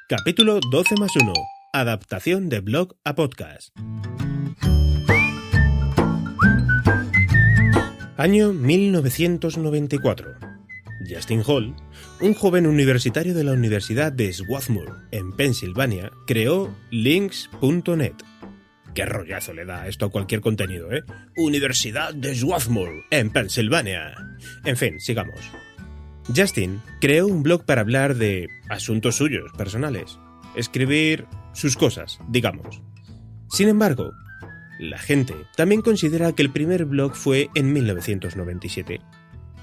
Capítulo 12+1. Adaptación de blog a podcast. Año 1994. Justin Hall, un joven universitario de la Universidad de Swarthmore, en Pensilvania, creó Links.net. ¡Qué rollazo le da esto a cualquier contenido, eh! Universidad de Swarthmore, en Pensilvania. En fin, sigamos. Justin creó un blog para hablar de asuntos suyos, personales. Escribir sus cosas, digamos. Sin embargo, la gente también considera que el primer blog fue en 1997,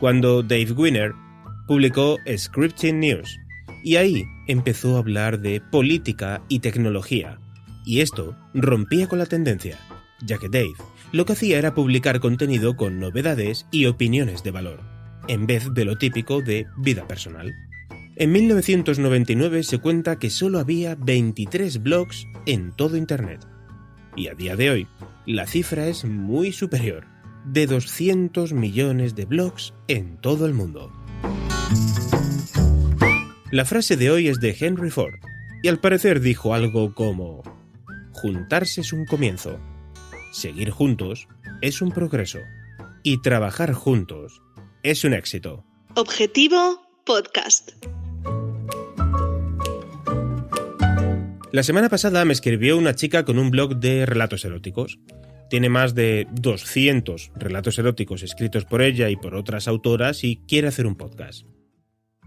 cuando Dave Wiener publicó Scripting News, y ahí empezó a hablar de política y tecnología, y esto rompía con la tendencia, ya que Dave lo que hacía era publicar contenido con novedades y opiniones de valor, en vez de lo típico de vida personal. En 1999 se cuenta que solo había 23 blogs en todo Internet, y a día de hoy la cifra es muy superior, de 200 millones de blogs en todo el mundo. La frase de hoy es de Henry Ford, y al parecer dijo algo como: juntarse es un comienzo, seguir juntos es un progreso, y trabajar juntos es un éxito. Objetivo Podcast. La semana pasada me escribió una chica con un blog de relatos eróticos. Tiene más de 200 relatos eróticos escritos por ella y por otras autoras y quiere hacer un podcast.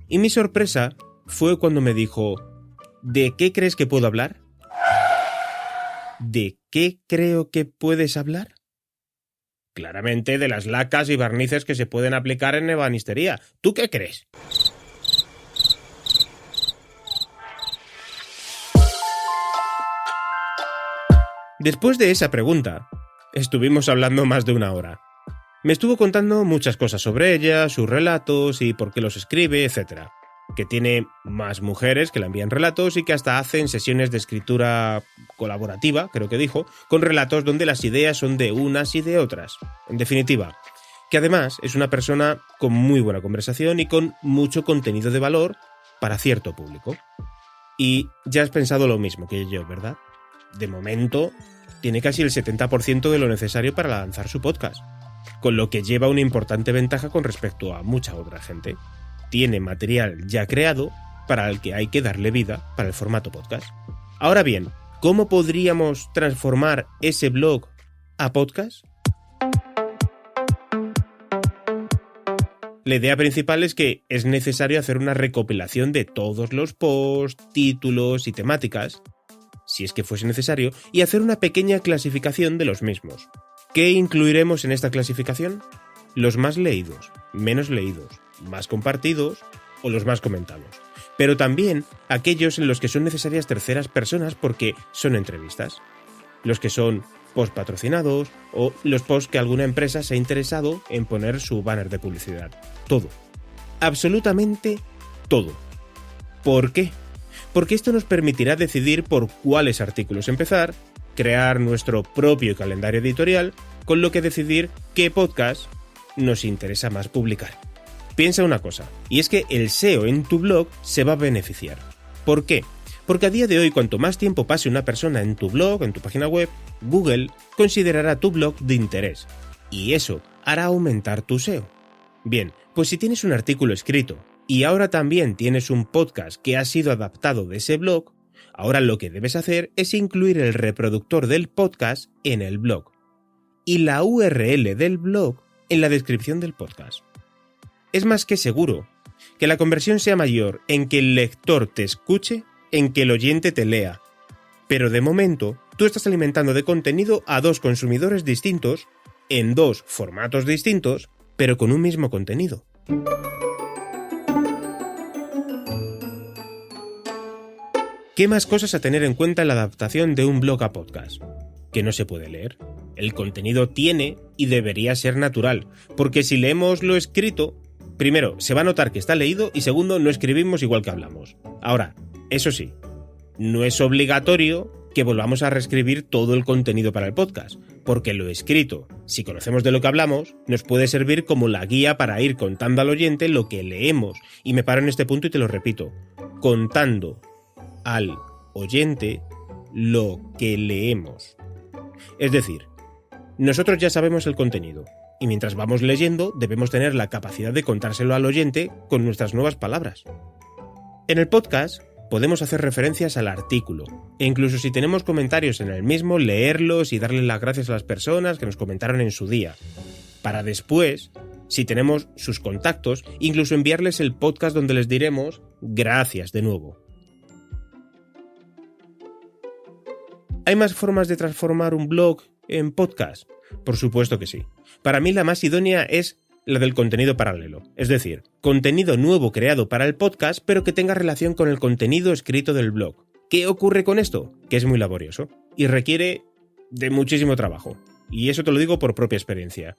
Y mi sorpresa fue cuando me dijo: ¿de qué crees que puedo hablar? ¿De qué creo que puedes hablar? Claramente de las lacas y barnices que se pueden aplicar en ebanistería. ¿Tú qué crees? Después de esa pregunta, estuvimos hablando más de una hora. Me estuvo contando muchas cosas sobre ella, sus relatos y por qué los escribe, etc. Que tiene más mujeres que le envían relatos y que hasta hacen sesiones de escritura colaborativa, creo que dijo, con relatos donde las ideas son de unas y de otras. En definitiva, que además es una persona con muy buena conversación y con mucho contenido de valor para cierto público. Y ya has pensado lo mismo que yo, ¿verdad? De momento, tiene casi el 70% de lo necesario para lanzar su podcast, con lo que lleva una importante ventaja con respecto a mucha otra gente. Tiene material ya creado para el que hay que darle vida para el formato podcast. Ahora bien, ¿cómo podríamos transformar ese blog a podcast? La idea principal es que es necesario hacer una recopilación de todos los posts, títulos y temáticas, si es que fuese necesario, y hacer una pequeña clasificación de los mismos. ¿Qué incluiremos en esta clasificación? Los más leídos, menos leídos, más compartidos o los más comentados. Pero también aquellos en los que son necesarias terceras personas porque son entrevistas. Los que son post patrocinados o los posts que alguna empresa se ha interesado en poner su banner de publicidad. Todo. Absolutamente todo. ¿Por qué? Porque esto nos permitirá decidir por cuáles artículos empezar, crear nuestro propio calendario editorial, con lo que decidir qué podcast nos interesa más publicar. Piensa una cosa, y es que el SEO en tu blog se va a beneficiar. ¿Por qué? Porque a día de hoy, cuanto más tiempo pase una persona en tu blog, en tu página web, Google considerará tu blog de interés, y eso hará aumentar tu SEO. Bien, pues si tienes un artículo escrito, y ahora también tienes un podcast que ha sido adaptado de ese blog, ahora lo que debes hacer es incluir el reproductor del podcast en el blog, y la URL del blog en la descripción del podcast. Es más que seguro que la conversión sea mayor en que el lector te escuche, en que el oyente te lea. Pero de momento, tú estás alimentando de contenido a dos consumidores distintos, en dos formatos distintos, pero con un mismo contenido. ¿Qué más cosas a tener en cuenta en la adaptación de un blog a podcast? Que no se puede leer. El contenido tiene y debería ser natural, porque si leemos lo escrito, primero, se va a notar que está leído y segundo, no escribimos igual que hablamos. Ahora, eso sí, no es obligatorio que volvamos a reescribir todo el contenido para el podcast, porque lo escrito, si conocemos de lo que hablamos, nos puede servir como la guía para ir contando al oyente lo que leemos. Y me paro en este punto y te lo repito, contando al oyente lo que leemos. Es decir, nosotros ya sabemos el contenido, y mientras vamos leyendo debemos tener la capacidad de contárselo al oyente con nuestras nuevas palabras. En el podcast podemos hacer referencias al artículo, e incluso si tenemos comentarios en el mismo, leerlos y darles las gracias a las personas que nos comentaron en su día, para después, si tenemos sus contactos, incluso enviarles el podcast donde les diremos gracias de nuevo. ¿Hay más formas de transformar un blog en podcast? Por supuesto que sí. Para mí la más idónea es la del contenido paralelo, es decir, contenido nuevo creado para el podcast pero que tenga relación con el contenido escrito del blog. ¿Qué ocurre con esto? Que es muy laborioso y requiere de muchísimo trabajo. Y eso te lo digo por propia experiencia.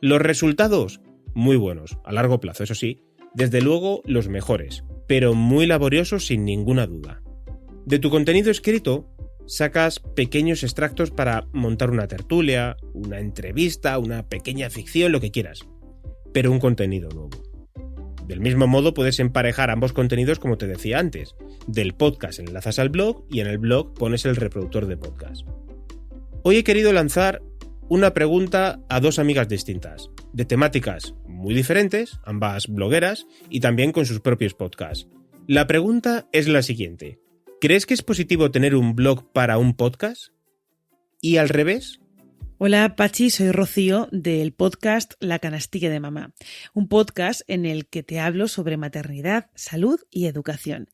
Los resultados, muy buenos, a largo plazo, eso sí, desde luego los mejores, pero muy laboriosos sin ninguna duda. De tu contenido escrito, sacas pequeños extractos para montar una tertulia, una entrevista, una pequeña ficción, lo que quieras, pero un contenido nuevo. Del mismo modo puedes emparejar ambos contenidos como te decía antes. Del podcast enlazas al blog y en el blog pones el reproductor de podcast. Hoy he querido lanzar una pregunta a dos amigas distintas, de temáticas muy diferentes, ambas blogueras, y también con sus propios podcasts. La pregunta es la siguiente: ¿crees que es positivo tener un blog para un podcast? ¿Y al revés? Hola Pachi, soy Rocío del podcast La Canastilla de Mamá, un podcast en el que te hablo sobre maternidad, salud y educación.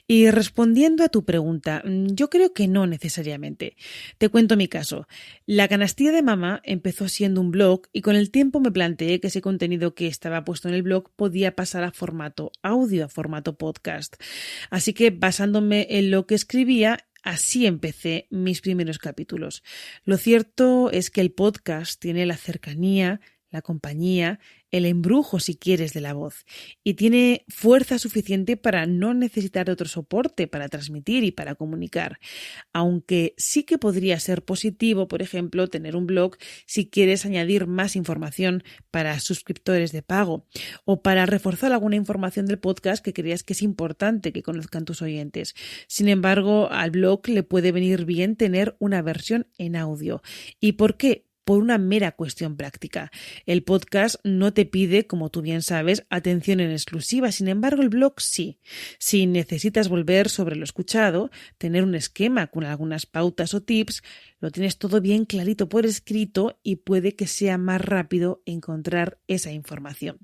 Y respondiendo a tu pregunta, yo creo que no necesariamente. Te cuento mi caso. La Canastilla de Mamá empezó siendo un blog y con el tiempo me planteé que ese contenido que estaba puesto en el blog podía pasar a formato audio, a formato podcast. Así que basándome en lo que escribía, así empecé mis primeros capítulos. Lo cierto es que el podcast tiene la cercanía, la compañía, el embrujo, si quieres, de la voz, y tiene fuerza suficiente para no necesitar otro soporte para transmitir y para comunicar. Aunque sí que podría ser positivo, por ejemplo, tener un blog si quieres añadir más información para suscriptores de pago o para reforzar alguna información del podcast que creas que es importante que conozcan tus oyentes. Sin embargo, al blog le puede venir bien tener una versión en audio. ¿Y por qué? Por una mera cuestión práctica. El podcast no te pide, como tú bien sabes, atención en exclusiva. Sin embargo, el blog sí. Si necesitas volver sobre lo escuchado, tener un esquema con algunas pautas o tips, lo tienes todo bien clarito por escrito y puede que sea más rápido encontrar esa información.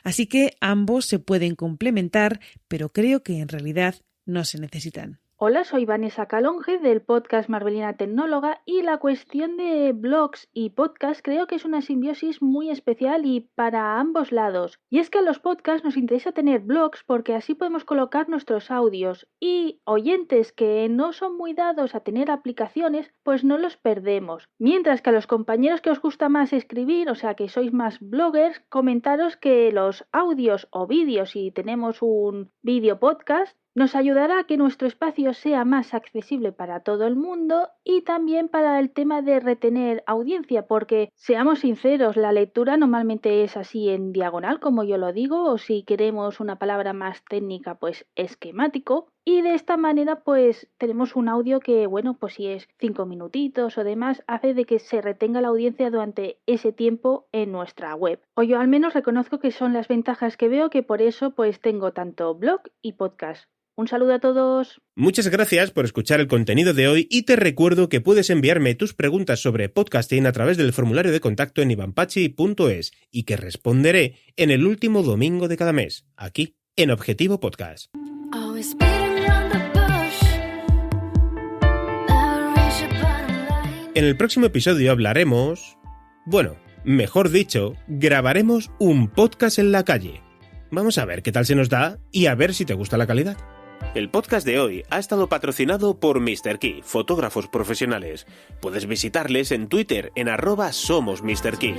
Así que ambos se pueden complementar, pero creo que en realidad no se necesitan. Hola, soy Vanessa Calonge del podcast Marbelina Tecnóloga y la cuestión de blogs y podcast creo que es una simbiosis muy especial y para ambos lados. Y es que a los podcasts nos interesa tener blogs porque así podemos colocar nuestros audios y oyentes que no son muy dados a tener aplicaciones, pues no los perdemos. Mientras que a los compañeros que os gusta más escribir, o sea que sois más bloggers, comentaros que los audios o vídeos, si tenemos un vídeo podcast, nos ayudará a que nuestro espacio sea más accesible para todo el mundo y también para el tema de retener audiencia, porque seamos sinceros, la lectura normalmente es así en diagonal, como yo lo digo, o si queremos una palabra más técnica, pues esquemático. Y de esta manera pues tenemos un audio que, bueno, pues si es 5 minutitos o demás, hace de que se retenga la audiencia durante ese tiempo en nuestra web. O yo al menos reconozco que son las ventajas que veo, que por eso pues tengo tanto blog y podcast. Un saludo a todos. Muchas gracias por escuchar el contenido de hoy y te recuerdo que puedes enviarme tus preguntas sobre podcasting a través del formulario de contacto en ivanpachi.es y que responderé en el último domingo de cada mes, aquí en Objetivo Podcast. En el próximo episodio hablaremos... Bueno, mejor dicho, grabaremos un podcast en la calle. Vamos a ver qué tal se nos da y a ver si te gusta la calidad. El podcast de hoy ha estado patrocinado por Mr. Key, fotógrafos profesionales. Puedes visitarles en Twitter en @somosMrKey.